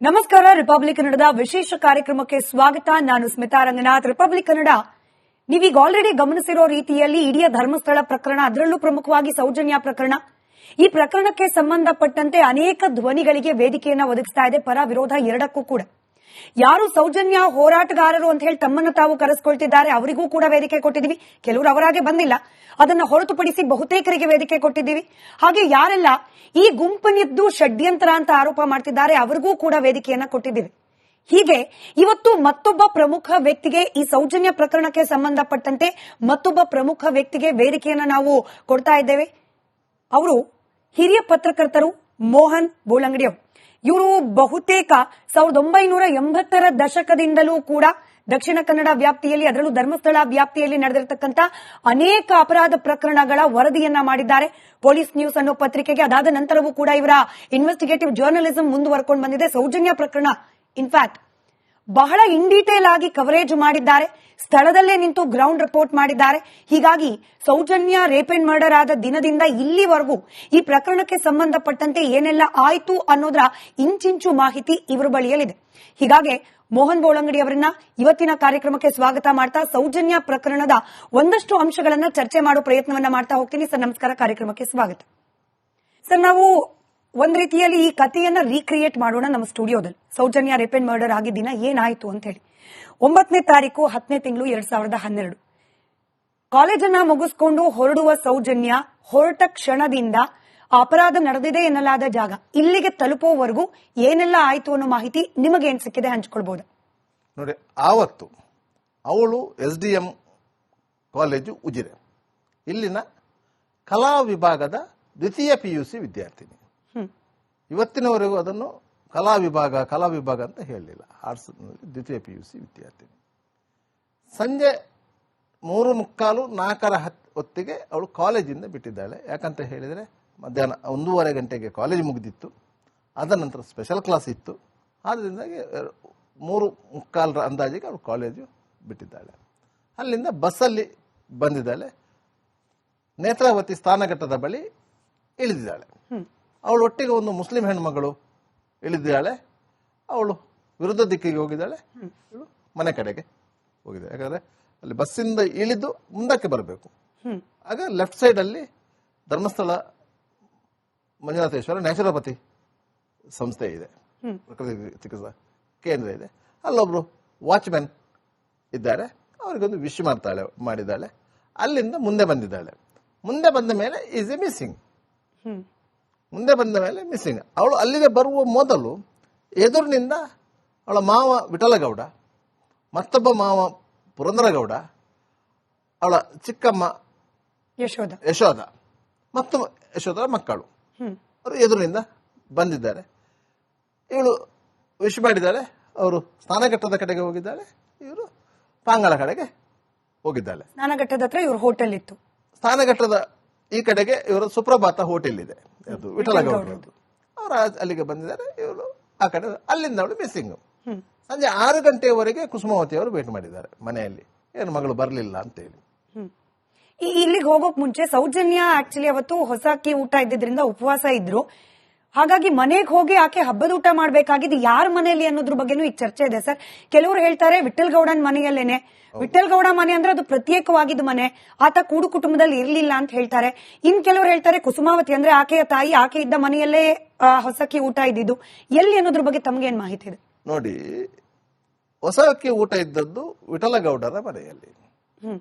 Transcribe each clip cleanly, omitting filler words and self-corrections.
ನಮಸ್ಕಾರ. ರಿಪಬ್ಲಿಕ್ ಕನ್ನಡದ ವಿಶೇಷ ಕಾರ್ಯಕ್ರಮಕ್ಕೆ ಸ್ವಾಗತ. ನಾನು ಸ್ಮಿತಾ ರಂಗನಾಥ್. ರಿಪಬ್ಲಿಕ್ ಕನ್ನಡ ನೀವೀಗ ಆಲ್ರೆಡಿ ಗಮನಿಸಿರೋ ರೀತಿಯಲ್ಲಿ ಇಡೀ ಧರ್ಮಸ್ಥಳ ಪ್ರಕರಣ, ಅದರಲ್ಲೂ ಪ್ರಮುಖವಾಗಿ ಸೌಜನ್ಯ ಪ್ರಕರಣ, ಈ ಪ್ರಕರಣಕ್ಕೆ ಸಂಬಂಧಪಟ್ಟಂತೆ ಅನೇಕ ಧ್ವನಿಗಳಿಗೆ ವೇದಿಕೆಯನ್ನ ಒದಗಿಸ್ತಾ ಇದೆ, ಪರ ವಿರೋಧ ಎರಡಕ್ಕೂ ಕೂಡ. ಯಾರು ಸೌಜನ್ಯ ಹೋರಾಟಗಾರರು ಅಂತ ಹೇಳಿ ತಮ್ಮನ್ನು ತಾವು ಕರೆಸ್ಕೊಳ್ತಿದ್ದಾರೆ ಅವರಿಗೂ ಕೂಡ ವೇದಿಕೆ ಕೊಟ್ಟಿದ್ದೀವಿ. ಕೆಲವರು ಅವರಾಗೆ ಬಂದಿಲ್ಲ, ಅದನ್ನ ಹೊರತುಪಡಿಸಿ ಬಹುತೇಕರಿಗೆ ವೇದಿಕೆ ಕೊಟ್ಟಿದ್ದೀವಿ. ಹಾಗೆ ಯಾರೆಲ್ಲ ಈ ಗುಂಪನಿದ್ದು ಷಡ್ಯಂತ್ರ ಅಂತ ಆರೋಪ ಮಾಡ್ತಿದ್ದಾರೆ ಅವರಿಗೂ ಕೂಡ ವೇದಿಕೆಯನ್ನ ಕೊಟ್ಟಿದ್ದೀವಿ. ಹೀಗೆ ಇವತ್ತು ಮತ್ತೊಬ್ಬ ಪ್ರಮುಖ ವ್ಯಕ್ತಿಗೆ, ಈ ಸೌಜನ್ಯ ಪ್ರಕರಣಕ್ಕೆ ಸಂಬಂಧಪಟ್ಟಂತೆ ಮತ್ತೊಬ್ಬ ಪ್ರಮುಖ ವ್ಯಕ್ತಿಗೆ ವೇದಿಕೆಯನ್ನ ನಾವು ಕೊಡ್ತಾ ಇದ್ದೇವೆ. ಅವರು ಹಿರಿಯ ಪತ್ರಕರ್ತರು ಮೋಹನ್ ಬೋಳಂಗಡಿ ಅವರು. ಇವರು ಬಹುತೇಕ 1980ರ ದಶಕದಿಂದಲೂ ಕೂಡ ದಕ್ಷಿಣ ಕನ್ನಡ ವ್ಯಾಪ್ತಿಯಲ್ಲಿ, ಅದರಲ್ಲೂ ಧರ್ಮಸ್ಥಳ ವ್ಯಾಪ್ತಿಯಲ್ಲಿ ನಡೆದಿರತಕ್ಕಂತ ಅನೇಕ ಅಪರಾಧ ಪ್ರಕರಣಗಳ ವರದಿಯನ್ನ ಮಾಡಿದ್ದಾರೆ ಪೊಲೀಸ್ ನ್ಯೂಸ್ ಅನ್ನೋ ಪತ್ರಿಕೆಗೆ. ಅದಾದ ನಂತರವೂ ಕೂಡ ಇವರ ಇನ್ವೆಸ್ಟಿಗೇಟಿವ್ ಜರ್ನಲಿಸಂ ಮುಂದುವರ್ಕೊಂಡು ಬಂದಿದೆ. ಸೌಜನ್ಯ ಪ್ರಕರಣ ಇನ್ಫ್ಯಾಕ್ಟ್ ಬಹಳ ಇನ್ ಡೀಟೇಲ್ ಆಗಿ ಕವರೇಜ್ ಮಾಡಿದ್ದಾರೆ, ಸ್ಥಳದಲ್ಲೇ ನಿಂತು ಗ್ರೌಂಡ್ ರಿಪೋರ್ಟ್ ಮಾಡಿದ್ದಾರೆ. ಹೀಗಾಗಿ ಸೌಜನ್ಯ ರೇಪ್ ಅಂಡ್ ಮರ್ಡರ್ ಆದ ದಿನದಿಂದ ಇಲ್ಲಿವರೆಗೂ ಈ ಪ್ರಕರಣಕ್ಕೆ ಸಂಬಂಧಪಟ್ಟಂತೆ ಏನೆಲ್ಲ ಆಯ್ತು ಅನ್ನೋದರ ಇಂಚಿಂಚು ಮಾಹಿತಿ ಇವರ ಬಳಿಯಲ್ಲಿದೆ. ಹೀಗಾಗಿ ಮೋಹನ್ ಬೋಳಂಗಡಿ ಅವರನ್ನ ಇವತ್ತಿನ ಕಾರ್ಯಕ್ರಮಕ್ಕೆ ಸ್ವಾಗತ ಮಾಡ್ತಾ ಸೌಜನ್ಯ ಪ್ರಕರಣದ ಒಂದಷ್ಟು ಅಂಶಗಳನ್ನ ಚರ್ಚೆ ಮಾಡೋ ಪ್ರಯತ್ನವನ್ನ ಮಾಡ್ತಾ ಹೋಗ್ತೀನಿ. ಸರ್ ನಮಸ್ಕಾರ, ಕಾರ್ಯಕ್ರಮಕ್ಕೆ ಸ್ವಾಗತ. ಸರ್, ನಾವು ಒಂದ್ ರೀತಿಯಲ್ಲಿ ಈ ಕಥೆಯನ್ನ ರೀಕ್ರಿಯೇಟ್ ಮಾಡೋಣ ನಮ್ಮ ಸ್ಟುಡಿಯೋದಲ್ಲಿ. ಸೌಜನ್ಯ ರೇಪ್ ಅಂಡ್ ಮರ್ಡರ್ ಆಗಿದ್ದ ದಿನ ಏನಾಯ್ತು ಅಂತ ಹೇಳಿ. 9ನೇ ತಾರೀಕು 10ನೇ ತಿಂಗಳು 2012 ಕಾಲೇಜನ್ನ ಮುಗಿಸ್ಕೊಂಡು ಹೊರಡುವ ಸೌಜನ್ಯ ಹೊರಟ ಕ್ಷಣದಿಂದ ಅಪರಾಧ ನಡೆದಿದೆ ಎನ್ನಲಾದ ಜಾಗ ಇಲ್ಲಿಗೆ ತಲುಪುವವರೆಗೂ ಏನೆಲ್ಲ ಆಯ್ತು ಅನ್ನೋ ಮಾಹಿತಿ ನಿಮಗೆ ಏನ್ ಸಿಕ್ಕಿದೆ ಹಂಚ್ಕೊಳ್ಬಹುದು? ನೋಡಿ, ಆವತ್ತು ಅವಳು SDM ಕಾಲೇಜು ಉಜಿರೆ, ಇಲ್ಲಿನ ಕಲಾ ವಿಭಾಗದ ದ್ವಿತೀಯ PUC ವಿದ್ಯಾರ್ಥಿನಿ. ಇವತ್ತಿನವರೆಗೂ ಅದನ್ನು ಕಲಾ ವಿಭಾಗ ಅಂತ ಹೇಳಲಿಲ್ಲ. ಆರ್ಟ್ಸ್ ದ್ವಿತೀಯ PUC ವಿದ್ಯಾರ್ಥಿನಿ. ಸಂಜೆ 3:45-4 ಹೊತ್ತಿಗೆ ಅವಳು ಕಾಲೇಜಿಂದ ಬಿಟ್ಟಿದ್ದಾಳೆ. ಯಾಕಂತ ಹೇಳಿದರೆ ಮಧ್ಯಾಹ್ನ 1:30 ಗಂಟೆಗೆ ಕಾಲೇಜ್ ಮುಗಿದಿತ್ತು. ಅದರ ನಂತರ ಸ್ಪೆಷಲ್ ಕ್ಲಾಸ್ ಇತ್ತು. ಆದ್ದರಿಂದಾಗಿ 3:45 ಅಂದಾಜಿಗೆ ಅವಳು ಕಾಲೇಜು ಬಿಟ್ಟಿದ್ದಾಳೆ. ಅಲ್ಲಿಂದ ಬಸ್ಸಲ್ಲಿ ಬಂದಿದ್ದಾಳೆ. ನೇತ್ರಾವತಿ ಸ್ನಾನಘಟ್ಟದ ಬಳಿ ಇಳಿದಿದ್ದಾಳೆ. ಅವಳು ಒಟ್ಟಿಗೆ ಒಂದು ಮುಸ್ಲಿಂ ಹೆಣ್ಮಗಳು ಇಳಿದಿದ್ದಾಳೆ. ಅವಳು ವಿರುದ್ಧ ದಿಕ್ಕಿಗೆ ಹೋಗಿದ್ದಾಳೆ, ಇವಳು ಮನೆ ಕಡೆಗೆ ಹೋಗಿದ್ದಾಳೆ. ಯಾಕಂದ್ರೆ ಅಲ್ಲಿ ಬಸ್ಸಿಂದ ಇಳಿದು ಮುಂದಕ್ಕೆ ಬರಬೇಕು. ಆಗ ಲೆಫ್ಟ್ ಸೈಡ್ ಅಲ್ಲಿ ಧರ್ಮಸ್ಥಳ ಮಂಜುನಾಥೇಶ್ವರ ನ್ಯಾಚುರೋಪತಿ ಸಂಸ್ಥೆ ಇದೆ, ಪ್ರಕೃತಿ ಚಿಕಿತ್ಸಾ ಕೇಂದ್ರ ಇದೆ. ಅಲ್ಲೊಬ್ರು ವಾಚ್ಮೆನ್ ಇದ್ದಾರೆ, ಅವರಿಗೊಂದು ವಿಶ್ ಮಾಡಿದ್ದಾಳೆ. ಅಲ್ಲಿಂದ ಮುಂದೆ ಬಂದಿದ್ದಾಳೆ. ಮುಂದೆ ಬಂದ ಮೇಲೆ ಈಸ್ ಎ ಮಿಸ್ಸಿಂಗ್. ಅವಳು ಅಲ್ಲಿಗೆ ಬರುವ ಮೊದಲು ಎದುರಿನಿಂದ ಅವಳ ಮಾವ ವಿಠಲಗೌಡ, ಮತ್ತೊಬ್ಬ ಮಾವ ಪುರಂದರಗೌಡ, ಅವಳ ಚಿಕ್ಕಮ್ಮ ಯಶೋಧ ಮತ್ತು ಯಶೋಧರ ಮಕ್ಕಳು ಅವರು ಎದುರಿನಿಂದ ಬಂದಿದ್ದಾರೆ. ಇವಳು ವಿಶ್ ಮಾಡಿದ್ದಾಳೆ. ಅವರು ಸ್ನಾನಘಟ್ಟದ ಕಡೆಗೆ ಹೋಗಿದ್ದಾಳೆ, ಇವರು ಪಾಂಗಳ ಕಡೆಗೆ ಹೋಗಿದ್ದಾಳೆ. ಸ್ನಾನಘಟ್ಟದ ಹತ್ರ ಇವ್ರ ಹೋಟೆಲ್ ಇತ್ತು. ಸ್ನಾನಘಟ್ಟದ ಈ ಕಡೆಗೆ ಇವರ ಸುಪ್ರಭಾತ ಹೋಟೆಲ್ ಇದೆ, ಅದು ವಿಠಲಗೌಡರದ್ದು. ಅವರು ಅಲ್ಲಿಗೆ ಬಂದಿದ್ದಾರೆ, ಇವಳು ಆ ಕಡೆ. ಅಲ್ಲಿಂದ ಅವಳು ಮಿಸ್ಸಿಂಗ್. ಸಂಜೆ 6 ಗಂಟೆಯವರೆಗೆ ಕುಸುಮಾವತಿ ಅವರು ಭೇಟಿ ಮಾಡಿದ್ದಾರೆ ಮನೆಯಲ್ಲಿ, ಏನು ಮಗಳು ಬರಲಿಲ್ಲ ಅಂತ ಹೇಳಿ. ಇಲ್ಲಿಗೆ ಹೋಗೋಕ್ ಮುಂಚೆ ಸೌಜನ್ಯ ಆಕ್ಚುಲಿ ಅವತ್ತು ಹೊಸ ಅಕ್ಕಿ ಊಟ ಇದ್ದಿದ್ರಿಂದ ಉಪವಾಸ ಇದ್ರು. ಹಾಗಾಗಿ ಮನೆಗೆ ಹೋಗಿ ಆಕೆ ಹಬ್ಬದ ಊಟ ಮಾಡ್ಬೇಕಾಗಿದ್ದು ಯಾರ ಮನೆಯಲ್ಲಿ ಅನ್ನೋದ್ರ ಬಗ್ಗೆನೂ ಈಗ ಚರ್ಚೆ ಇದೆ ಸರ್. ಕೆಲವರು ಹೇಳ್ತಾರೆ ವಿಠಲ್ ಗೌಡನ್ ಮನೆಯಲ್ಲೇನೆ. ವಿಠಲ್ ಗೌಡ ಮನೆ ಅಂದ್ರೆ ಅದು ಪ್ರತ್ಯೇಕವಾಗಿದ್ದ ಮನೆ, ಆತ ಕೂಡು ಕುಟುಂಬದಲ್ಲಿ ಇರ್ಲಿಲ್ಲ ಅಂತ ಹೇಳ್ತಾರೆ. ಇನ್ ಕೆಲವರು ಹೇಳ್ತಾರೆ ಕುಸುಮಾವತಿ ಅಂದ್ರೆ ಆಕೆಯ ತಾಯಿ, ಆಕೆ ಇದ್ದ ಮನೆಯಲ್ಲೇ ಹೊಸಕ್ಕಿ ಊಟ ಇದ್ದಿದ್ದು. ಎಲ್ಲಿ ಅನ್ನೋದ್ರ ಬಗ್ಗೆ ತಮ್ಗೇನ್ ಮಾಹಿತಿ ಇದೆ? ನೋಡಿ, ಹೊಸ ಅಕ್ಕಿ ಊಟ ಇದ್ದದ್ದು ವಿಠಲಗೌಡರ ಮನೆಯಲ್ಲಿ.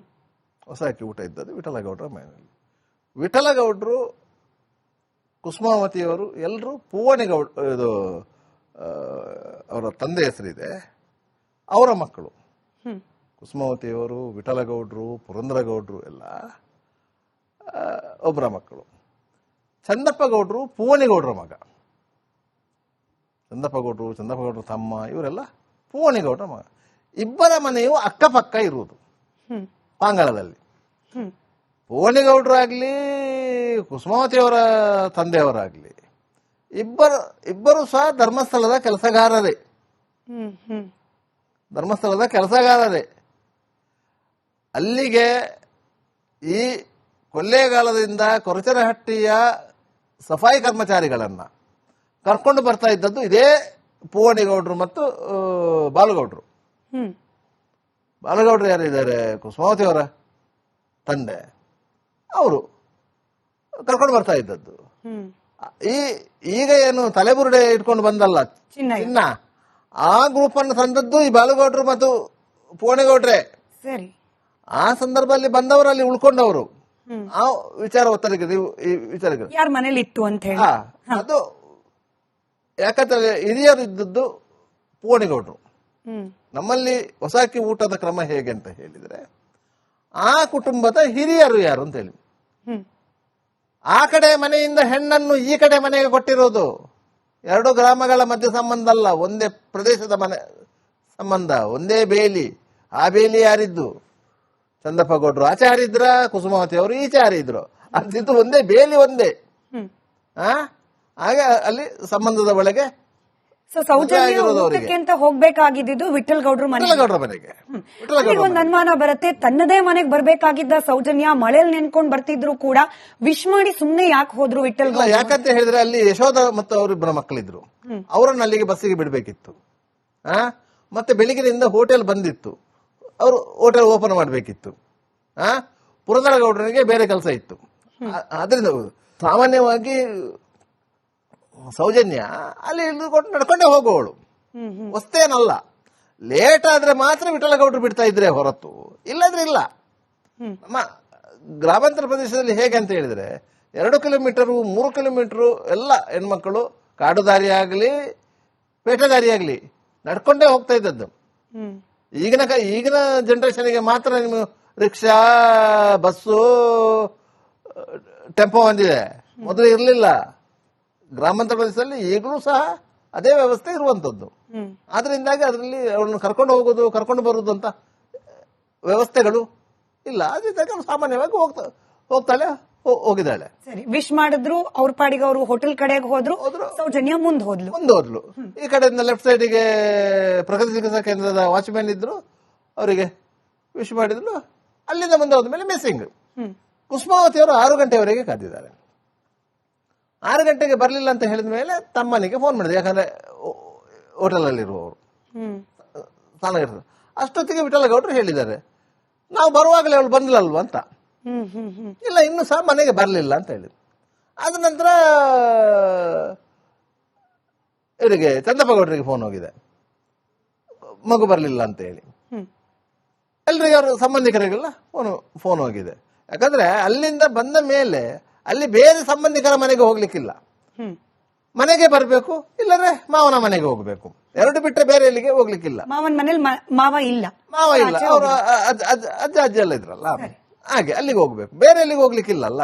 ಹೊಸ ಅಕ್ಕಿ ಊಟ ಇದ್ದದ್ದು ವಿಠಲಗೌಡರ ಮನೆಯಲ್ಲಿ. ವಿಠಲಗೌಡರು, ಕುಸುಮಾವತಿಯವರು ಎಲ್ಲರೂ ಪೂವಣಿಗೌಡ, ಇದು ಅವರ ತಂದೆ ಹೆಸರಿದೆ, ಅವರ ಮಕ್ಕಳು. ಕುಸುಮಾವತಿಯವರು, ವಿಠಲಗೌಡರು, ಪುರಂದರಗೌಡರು ಎಲ್ಲ ಒಬ್ಬರ ಮಕ್ಕಳು. ಚಂದಪ್ಪಗೌಡರು ಪೂವಣಿಗೌಡರ ಮಗ. ಚಂದಪ್ಪಗೌಡರು ತಮ್ಮ, ಇವರೆಲ್ಲ ಪೂವಣಿಗೌಡರ ಮಗ. ಇಬ್ಬರ ಮನೆಯು ಅಕ್ಕಪಕ್ಕ ಇರುವುದು ಪಾಂಗಳದಲ್ಲಿ. ಪೂವಣಿಗೌಡರಾಗ್ಲಿ ಕುಸುಮಾವತಿಯವರ ತಂದೆಯವರಾಗ್ಲಿ ಇಬ್ಬರು ಸಹ ಧರ್ಮಸ್ಥಳದ ಕೆಲಸಗಾರರೇ. ಅಲ್ಲಿಗೆ ಈ ಕೊಳ್ಳೇಗಾಲದಿಂದ ಕೊರಚನಹಟ್ಟಿಯ ಸಫಾಯಿ ಕರ್ಮಚಾರಿಗಳನ್ನ ಕರ್ಕೊಂಡು ಬರ್ತಾ ಇದ್ದದ್ದು ಇದೇ ಪೂವಣಿಗೌಡರು ಮತ್ತು ಬಾಲಗೌಡರು. ಹ್ಮ್ ಬಾಲಗೌಡರು ಯಾರಿದ್ದಾರೆ, ಕುಸುಮಾವತಿ ಅವರ ತಂದೆ, ಅವರು ಕರ್ಕೊಂಡು ಬರ್ತಾ ಇದ್ದದ್ದು. ಹ್ಮ್ ಈಗ ಏನು ತಲೆಬುರುಡೆ ಇಟ್ಕೊಂಡು ಬಂದಲ್ಲ ಚಿನ್ನ, ಆ ಗ್ರೂಪ್ ಅನ್ನು ತಂದದ್ದು ಈ ಬಾಲಗೌಡರು ಮತ್ತು ಪೂವಣಿಗೌಡ್ರೆ. ಸರಿ. ಆ ಸಂದರ್ಭದಲ್ಲಿ ಬಂದವರಲ್ಲಿ ಉಳ್ಕೊಂಡವರು. ಆ ವಿಚಾರ ಒತ್ತಡಕ್ಕೆ ನೀವು ಈ ವಿಚಾರಕ್ಕೆ ಯಾರ ಮನೇಲಿ ಇತ್ತು ಅಂತ ಹೇಳಿ. ಅದು ಯಾಕಂದ್ರೆ ಹಿರಿಯರು ಇದ್ದದ್ದು ಪೂವಣಿಗೌಡರು. ನಮ್ಮಲ್ಲಿ ಹೊಸಾಕಿ ಊಟದ ಕ್ರಮ ಹೇಗೆ ಅಂತ ಹೇಳಿದ್ರೆ, ಆ ಕುಟುಂಬದ ಹಿರಿಯರು ಯಾರು ಅಂತ ಹೇಳಿ, ಆ ಕಡೆ ಮನೆಯಿಂದ ಹೆಣ್ಣನ್ನು ಈ ಕಡೆ ಮನೆಗೆ ಕೊಟ್ಟಿರೋದು. 2 ಗ್ರಾಮಗಳ ಮಧ್ಯೆ ಸಂಬಂಧ ಅಲ್ಲ, ಒಂದೇ ಪ್ರದೇಶದ ಮನೆ ಸಂಬಂಧ, ಒಂದೇ ಬೇಲಿ. ಆ ಬೇಲಿ ಯಾರಿದ್ದು? ಚಂದಪ್ಪ ಗೌಡ್ರು ಆಚೆ ಹಾರಿದ್ರ, ಕುಸುಮಾವತಿ ಅವರು ಈಚೆ ಹಾರಿದ್ರು. ಅಂತಿದ್ದು ಒಂದೇ ಬೇಲಿ, ಒಂದೇ. ಹಾಗೆ ಅಲ್ಲಿ ಸಂಬಂಧದ ಒಳಗೆ ಸೌಜನ್ಯ ಅಂತ ಹೋಗ್ಬೇಕಾಗಿದ್ದು ವಿಠಲ್ ಗೌಡ್ರ ಮನೆಗೆ. ಒಂದು ಅನುಮಾನ ಬರುತ್ತೆ, ತನ್ನದೇ ಮನೆಗೆ ಬರ್ಬೇಕಾಗಿದ್ದ ಸೌಜನ್ಯ ಮಳೆಯಲ್ಲಿ ನೆನ್ಕೊಂಡ್ ಬರ್ತಿದ್ರು ಕೂಡ ವಿಶ್ ಮಾಡಿ ಸುಮ್ನೆ ಯಾಕೆ ಹೋದ್ರು ವಿಠಲ್ ಗೌಡ್ರು? ಯಾಕಂತ ಹೇಳಿದ್ರೆ ಅಲ್ಲಿ ಯಶೋಧ ಮತ್ತು ಅವರಿಬ್ಬರ ಮಕ್ಕಳಿದ್ರು, ಅವರನ್ನು ಅಲ್ಲಿಗೆ ಬಸ್ಸಿಗೆ ಬಿಡಬೇಕಿತ್ತು. ಮತ್ತೆ ಬೆಳಿಗ್ಗೆಯಿಂದ ಹೋಟೆಲ್ ಬಂದಿತ್ತು, ಅವರು ಹೋಟೆಲ್ ಓಪನ್ ಮಾಡಬೇಕಿತ್ತು. ಪುರಂದರ ಗೌಡನಿಗೆ ಬೇರೆ ಕೆಲಸ ಇತ್ತು. ಅದರಿಂದ ಸಾಮಾನ್ಯವಾಗಿ ಸೌಜನ್ಯ ಅಲ್ಲಿ ನಡ್ಕೊಂಡೇ ಹೋಗುವವಳು, ಹೊಸ್ತೇನಲ್ಲ. ಲೇಟ್ ಆದ್ರೆ ಮಾತ್ರ ವಿಠಲಗೌಡರು ಬಿಡ್ತಾ ಇದ್ರೆ ಹೊರತು ಇಲ್ಲದ್ರೆ ಇಲ್ಲ. ನಮ್ಮ ಗ್ರಾಮಾಂತರ ಪ್ರದೇಶದಲ್ಲಿ ಹೇಗೆ ಅಂತ ಹೇಳಿದ್ರೆ 2 ಕಿಲೋಮೀಟರ್ 3 ಕಿಲೋಮೀಟರ್ ಎಲ್ಲ ಹೆಣ್ಮಕ್ಕಳು ಕಾಡು ದಾರಿ ಆಗಲಿ ಪೇಟೆ ದಾರಿ ಆಗಲಿ ನಡ್ಕೊಂಡೇ ಹೋಗ್ತಾ ಇದ್ದದ್ದು. ಈಗಿನ ಜನರೇಷನ್ಗೆ ಮಾತ್ರ ನಿಮ್ಮ ರಿಕ್ಷಾ, ಬಸ್ಸು, ಟೆಂಪೋ ಬಂದಿದೆ, ಮೊದಲು ಇರಲಿಲ್ಲ. ಗ್ರಾಮಾಂತರ ಪ್ರದೇಶದಲ್ಲಿ ಈಗಲೂ ಸಹ ಅದೇ ವ್ಯವಸ್ಥೆ ಇರುವಂತದ್ದು. ಆದ್ರಿಂದಾಗಿ ಅದರಲ್ಲಿ ಅವಳನ್ನು ಕರ್ಕೊಂಡು ಹೋಗೋದು ಕರ್ಕೊಂಡು ಬರುವುದು ಅಂತ ವ್ಯವಸ್ಥೆಗಳು ಇಲ್ಲ. ಅದರಿಂದಾಗಿ ಅವಳು ಸಾಮಾನ್ಯವಾಗಿ ಹೋಗ್ತಾಳೆ, ಹೋಗಿದ್ದಾಳೆ. ಸರಿ, ವಿಶ್ ಮಾಡಿದ್ರು, ಅವ್ರ ಪಾಡಿಗೆ ಅವರು ಹೋಟೆಲ್ ಕಡೆಗೆ ಹೋದ್ರು, ಸೌಜನ್ಯ ಮುಂದೆ ಹೋದ್ಲು. ಈ ಕಡೆಯಿಂದ ಲೆಫ್ಟ್ ಸೈಡಿಗೆ ಪ್ರಗತಿ ಚಿಕಿತ್ಸಾ ಕೇಂದ್ರದ ವಾಚ್ಮ್ಯಾನ್ ಇದ್ರು, ಅವರಿಗೆ ವಿಶ್ ಮಾಡಿದ್ರು. ಅಲ್ಲಿಂದ ಮುಂದೆ ಹೋದ್ಮೇಲೆ ಮಿಸ್ಸಿಂಗ್. ಕುಸುಮಾವತಿ ಅವರು 6 ಗಂಟೆವರೆಗೆ ಕಾದಿದ್ದಾರೆ. 6 ಗಂಟೆಗೆ ಬರಲಿಲ್ಲ ಅಂತ ಹೇಳಿದ ಮೇಲೆ ತಮ್ಮನಿಗೆ ಫೋನ್ ಮಾಡಿದೆ. ಯಾಕಂದ್ರೆ ಹೋಟೆಲ್ ಅಲ್ಲಿರುವವರು ಸ್ನಾನಗೃಹ. ಅಷ್ಟೊತ್ತಿಗೆ ವಿಠಲಗೌಡರು ಹೇಳಿದ್ದಾರೆ, ನಾವು ಬರುವಾಗಲೇ ಅವಳು ಬಂದಿಲ್ಲಲ್ವ ಅಂತ. ಇಲ್ಲ, ಇನ್ನು ಸಹ ಮನೆಗೆ ಬರಲಿಲ್ಲ ಅಂತ ಹೇಳಿದ್ರು. ಅದ ನಂತರ ಇವರಿಗೆ ಚಂದಪ್ಪ ಗೌಡರಿಗೆ ಫೋನ್ ಹೋಗಿದೆ, ಮಗು ಬರಲಿಲ್ಲ ಅಂತ ಹೇಳಿ. ಎಲ್ರಿಗೆ ಅವರು ಸಂಬಂಧಿಕರಿಗೆಲ್ಲ ಫೋನ್ ಹೋಗಿದೆ. ಯಾಕಂದ್ರೆ ಅಲ್ಲಿಂದ ಬಂದ ಮೇಲೆ ಅಲ್ಲಿ ಬೇರೆ ಸಂಬಂಧಿಕರ ಮನೆಗೆ ಹೋಗ್ಲಿಕ್ಕಿಲ್ಲ, ಮನೆಗೆ ಬರಬೇಕು, ಇಲ್ಲದ್ರೆ ಮಾವನ ಮನೆಗೆ ಹೋಗ್ಬೇಕು. 2 ಬಿಟ್ಟರೆ ಬೇರೆ ಎಲ್ಲಿಗೆ ಹೋಗ್ಲಿಕ್ಕಿಲ್ಲ. ಮಾವನ ಮನೇಲಿ ಮಾವ ಇಲ್ಲ, ಅವರು ಅಜ್ಜ ಎಲ್ಲ ಇದ್ರಲ್ಲ, ಹಾಗೆ ಅಲ್ಲಿಗೆ ಹೋಗ್ಬೇಕು, ಬೇರೆ ಎಲ್ಲಿಗೆ ಹೋಗ್ಲಿಕ್ಕಿಲ್ಲಲ್ಲ.